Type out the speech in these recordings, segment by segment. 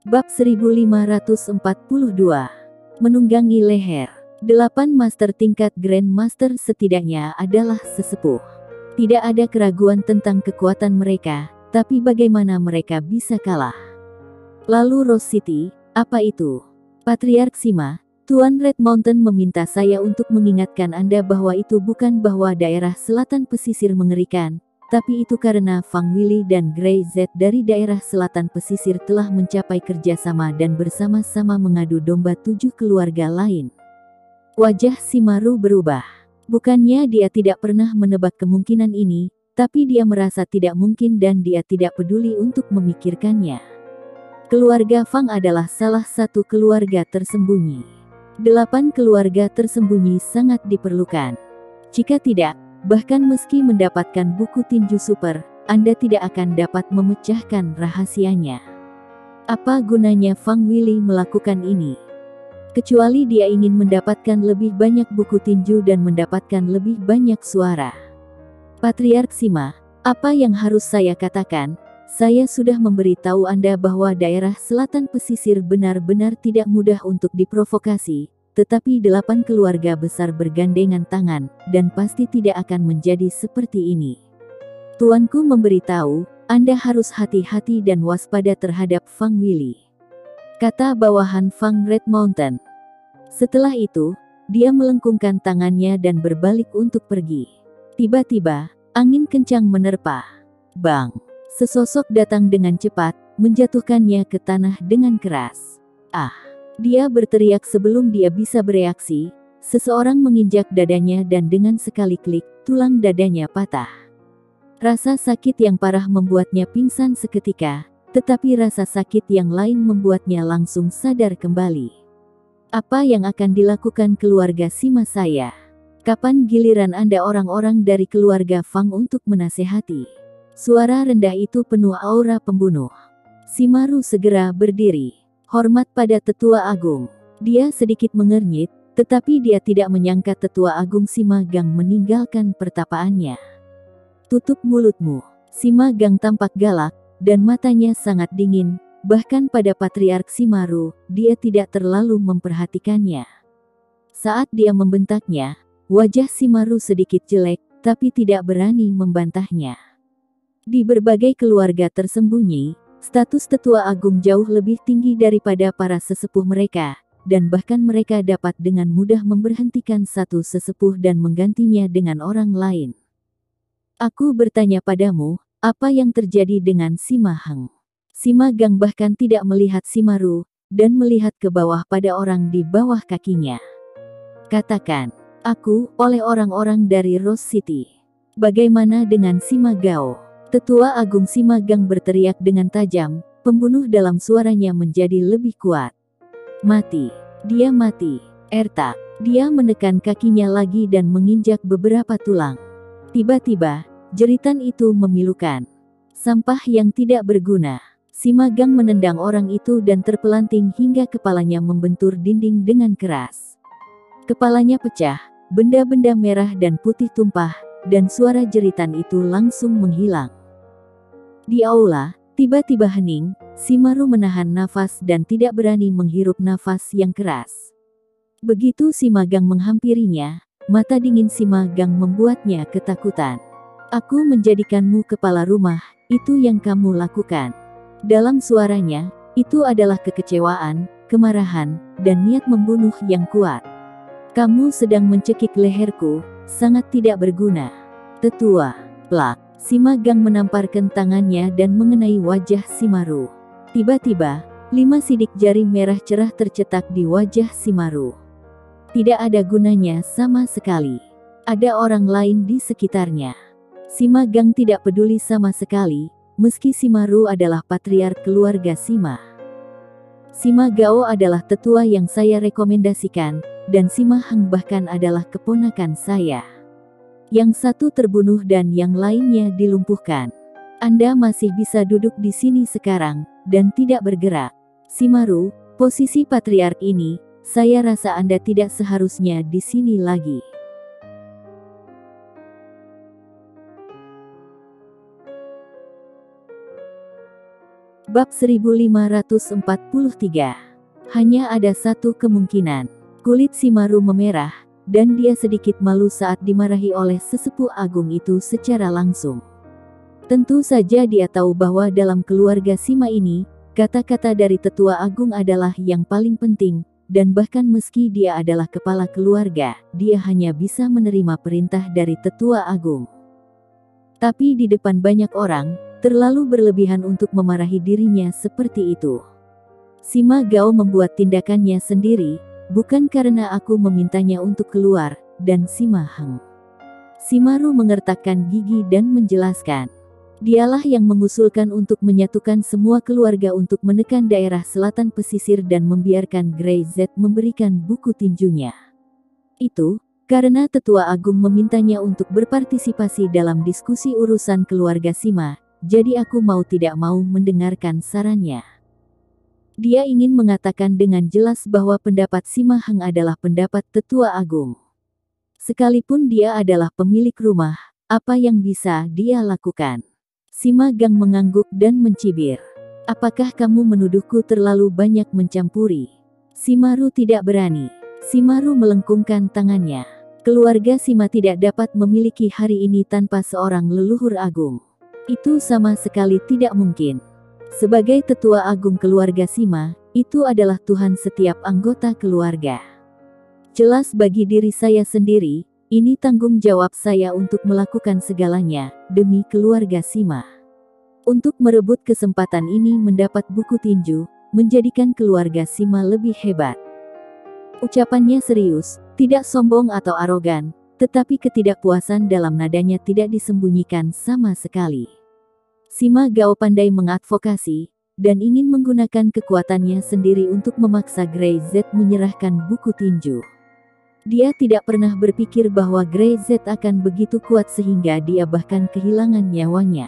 Bab 1542. Menunggangi leher. 8 master tingkat Grandmaster setidaknya adalah sesepuh. Tidak ada keraguan tentang kekuatan mereka, tapi bagaimana mereka bisa kalah? Lalu Rose City, apa itu? Patriark Sima, Tuan Red Mountain meminta saya untuk mengingatkan Anda bahwa itu bukan bahwa daerah selatan pesisir mengerikan, tapi itu karena Fang Willy dan Grey Z dari daerah selatan pesisir telah mencapai kerjasama dan bersama-sama mengadu domba 7 keluarga lain. Wajah Simaru berubah. Bukannya dia tidak pernah menebak kemungkinan ini, tapi dia merasa tidak mungkin dan dia tidak peduli untuk memikirkannya. Keluarga Fang adalah salah satu keluarga tersembunyi. 8 keluarga tersembunyi sangat diperlukan. Jika tidak, bahkan meski mendapatkan buku tinju super, Anda tidak akan dapat memecahkan rahasianya. Apa gunanya Fang Willy melakukan ini? Kecuali dia ingin mendapatkan lebih banyak buku tinju dan mendapatkan lebih banyak suara. Patriark Sima, apa yang harus saya katakan? Saya sudah memberitahu Anda bahwa daerah selatan pesisir benar-benar tidak mudah untuk diprovokasi, tetapi 8 keluarga besar bergandengan tangan, dan pasti tidak akan menjadi seperti ini. Tuanku memberitahu, Anda harus hati-hati dan waspada terhadap Fang Willy, kata bawahan Fang Red Mountain. Setelah itu, dia melengkungkan tangannya dan berbalik untuk pergi. Tiba-tiba, angin kencang menerpa. Bang! Sesosok datang dengan cepat, menjatuhkannya ke tanah dengan keras. Ah! Dia berteriak sebelum dia bisa bereaksi. Seseorang menginjak dadanya dan dengan sekali klik, tulang dadanya patah. Rasa sakit yang parah membuatnya pingsan seketika, tetapi rasa sakit yang lain membuatnya langsung sadar kembali. Apa yang akan dilakukan keluarga Sima saya? Kapan giliran Anda orang-orang dari keluarga Fang untuk menasehati? Suara rendah itu penuh aura pembunuh. Simaru segera berdiri. Hormat pada Tetua Agung. Dia sedikit mengernyit, tetapi dia tidak menyangka Tetua Agung Sima Gang meninggalkan pertapaannya. Tutup mulutmu. Sima Gang tampak galak, dan matanya sangat dingin. Bahkan pada Patriark Simaru, dia tidak terlalu memperhatikannya. Saat dia membentaknya, wajah Simaru sedikit jelek, tapi tidak berani membantahnya. Di berbagai keluarga tersembunyi, status Tetua Agung jauh lebih tinggi daripada para sesepuh mereka, dan bahkan mereka dapat dengan mudah memberhentikan satu sesepuh dan menggantinya dengan orang lain. Aku bertanya padamu, apa yang terjadi dengan Sima Heng? Sima Gang bahkan tidak melihat Simaru, dan melihat ke bawah pada orang di bawah kakinya. Katakan, aku, oleh orang-orang dari Rose City. Bagaimana dengan Sima Gao? Tetua Agung Sima Gang berteriak dengan tajam, pembunuh dalam suaranya menjadi lebih kuat. Mati. Dia mati. Ertak. Dia menekan kakinya lagi dan menginjak beberapa tulang. Tiba-tiba, jeritan itu memilukan. Sampah yang tidak berguna. Sima Gang menendang orang itu dan terpelanting hingga kepalanya membentur dinding dengan keras. Kepalanya pecah, benda-benda merah dan putih tumpah, dan suara jeritan itu langsung menghilang. Di aula, tiba-tiba hening, Simaru menahan nafas dan tidak berani menghirup nafas yang keras. Begitu Sima Gang menghampirinya, mata dingin Sima Gang membuatnya ketakutan. Aku menjadikanmu kepala rumah, itu yang kamu lakukan. Dalam suaranya, itu adalah kekecewaan, kemarahan, dan niat membunuh yang kuat. Kamu sedang mencekik leherku, sangat tidak berguna. Tetua, plak. Sima Gang menamparkan tangannya dan mengenai wajah Simaru. Tiba-tiba, 5 sidik jari merah cerah tercetak di wajah Simaru. Tidak ada gunanya sama sekali. Ada orang lain di sekitarnya. Sima Gang tidak peduli sama sekali. Meski Simaru adalah patriark keluarga Sima. Sima Gao adalah tetua yang saya rekomendasikan, dan Sima Heng bahkan adalah keponakan saya. Yang satu terbunuh dan yang lainnya dilumpuhkan. Anda masih bisa duduk di sini sekarang, dan tidak bergerak. Simaru, posisi patriark ini, saya rasa Anda tidak seharusnya di sini lagi. Bab 1543. Hanya ada satu kemungkinan. Kulit Shimaru memerah, dan dia sedikit malu saat dimarahi oleh sesepuh agung itu secara langsung. Tentu saja dia tahu bahwa dalam keluarga Shima ini, kata-kata dari tetua agung adalah yang paling penting, dan bahkan meski dia adalah kepala keluarga, dia hanya bisa menerima perintah dari tetua agung. Tapi di depan banyak orang, terlalu berlebihan untuk memarahi dirinya seperti itu. Sima Gao membuat tindakannya sendiri, bukan karena aku memintanya untuk keluar, dan Sima Heng. Shimaru mengertakkan gigi dan menjelaskan. Dialah yang mengusulkan untuk menyatukan semua keluarga untuk menekan daerah selatan pesisir dan membiarkan Grey Z memberikan buku tinjunya. Itu, karena tetua agung memintanya untuk berpartisipasi dalam diskusi urusan keluarga Sima, jadi aku mau tidak mau mendengarkan sarannya. Dia ingin mengatakan dengan jelas bahwa pendapat Sima Heng adalah pendapat tetua agung. Sekalipun dia adalah pemilik rumah, apa yang bisa dia lakukan? Sima Gang mengangguk dan mencibir. Apakah kamu menuduhku terlalu banyak mencampuri? Shimaru tidak berani. Shimaru melengkungkan tangannya. Keluarga Sima tidak dapat memiliki hari ini tanpa seorang leluhur agung. Itu sama sekali tidak mungkin. Sebagai tetua agung keluarga Sima, itu adalah Tuhan setiap anggota keluarga. Jelas bagi diri saya sendiri, ini tanggung jawab saya untuk melakukan segalanya, demi keluarga Sima. Untuk merebut kesempatan ini mendapat buku tinju, menjadikan keluarga Sima lebih hebat. Ucapannya serius, tidak sombong atau arogan, tetapi ketidakpuasan dalam nadanya tidak disembunyikan sama sekali. Sima Gao pandai mengadvokasi, dan ingin menggunakan kekuatannya sendiri untuk memaksa Grey Z menyerahkan buku tinju. Dia tidak pernah berpikir bahwa Grey Z akan begitu kuat sehingga dia bahkan kehilangan nyawanya.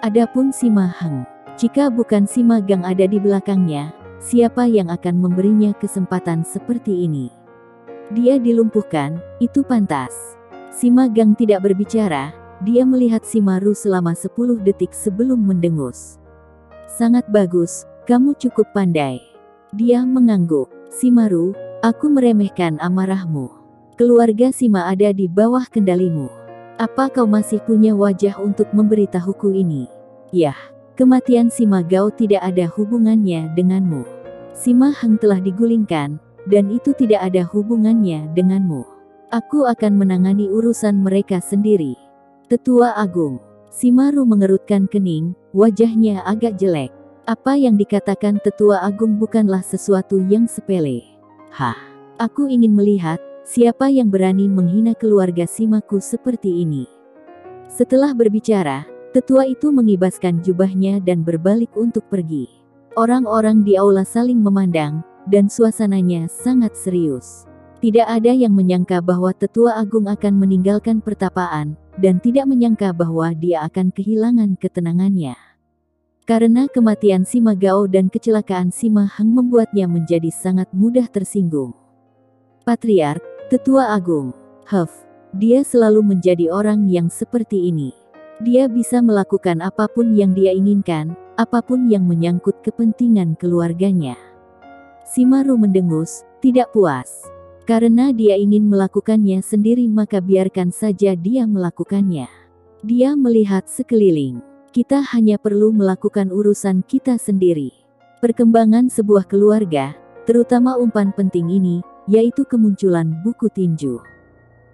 Adapun Sima Heng, jika bukan Sima Gang ada di belakangnya, siapa yang akan memberinya kesempatan seperti ini? Dia dilumpuhkan, itu pantas. Sima Gang tidak berbicara. Dia melihat Shimaru selama 10 detik sebelum mendengus. Sangat bagus, kamu cukup pandai. Dia mengangguk. Shimaru, aku meremehkan amarahmu. Keluarga Sima ada di bawah kendalimu. Apa kau masih punya wajah untuk memberitahuku ini? Yah, kematian Sima Gao tidak ada hubungannya denganmu. Sima Heng telah digulingkan, dan itu tidak ada hubungannya denganmu. Aku akan menangani urusan mereka sendiri. Tetua Agung. Shimaru mengerutkan kening, wajahnya agak jelek. Apa yang dikatakan Tetua Agung bukanlah sesuatu yang sepele. Hah, aku ingin melihat, siapa yang berani menghina keluarga Shimaku seperti ini. Setelah berbicara, tetua itu mengibaskan jubahnya dan berbalik untuk pergi. Orang-orang di aula saling memandang, dan suasananya sangat serius. Tidak ada yang menyangka bahwa Tetua Agung akan meninggalkan pertapaan, dan tidak menyangka bahwa dia akan kehilangan ketenangannya. Karena kematian Sima Gao dan kecelakaan Sima Heng membuatnya menjadi sangat mudah tersinggung. Patriark, Tetua Agung, dia selalu menjadi orang yang seperti ini. Dia bisa melakukan apapun yang dia inginkan, apapun yang menyangkut kepentingan keluarganya. Shimaru mendengus, tidak puas. Karena dia ingin melakukannya sendiri maka biarkan saja dia melakukannya. Dia melihat sekeliling. Kita hanya perlu melakukan urusan kita sendiri. Perkembangan sebuah keluarga, terutama umpan penting ini, yaitu kemunculan buku tinju.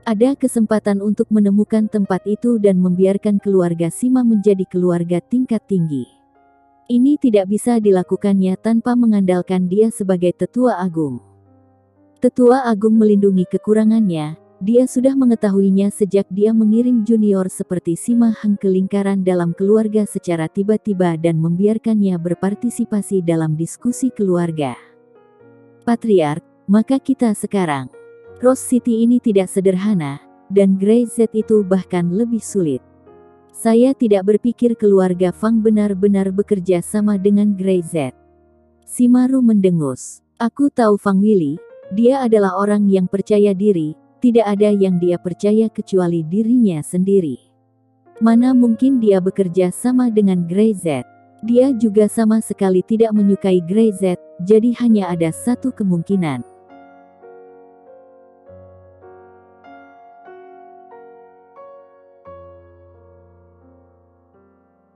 Ada kesempatan untuk menemukan tempat itu dan membiarkan keluarga Sima menjadi keluarga tingkat tinggi. Ini tidak bisa dilakukannya tanpa mengandalkan dia sebagai Tetua Agung. Tetua Agung melindungi kekurangannya, dia sudah mengetahuinya sejak dia mengirim junior seperti Sima Heng ke lingkaran dalam keluarga secara tiba-tiba dan membiarkannya berpartisipasi dalam diskusi keluarga. Patriark, maka kita sekarang. Rose City ini tidak sederhana, dan Grey Z itu bahkan lebih sulit. Saya tidak berpikir keluarga Fang benar-benar bekerja sama dengan Grey Z. Shimaru mendengus. Aku tahu Fang Willy. Dia adalah orang yang percaya diri, tidak ada yang dia percaya kecuali dirinya sendiri. Mana mungkin dia bekerja sama dengan Grey Z? Dia juga sama sekali tidak menyukai Grey Z, jadi hanya ada satu kemungkinan.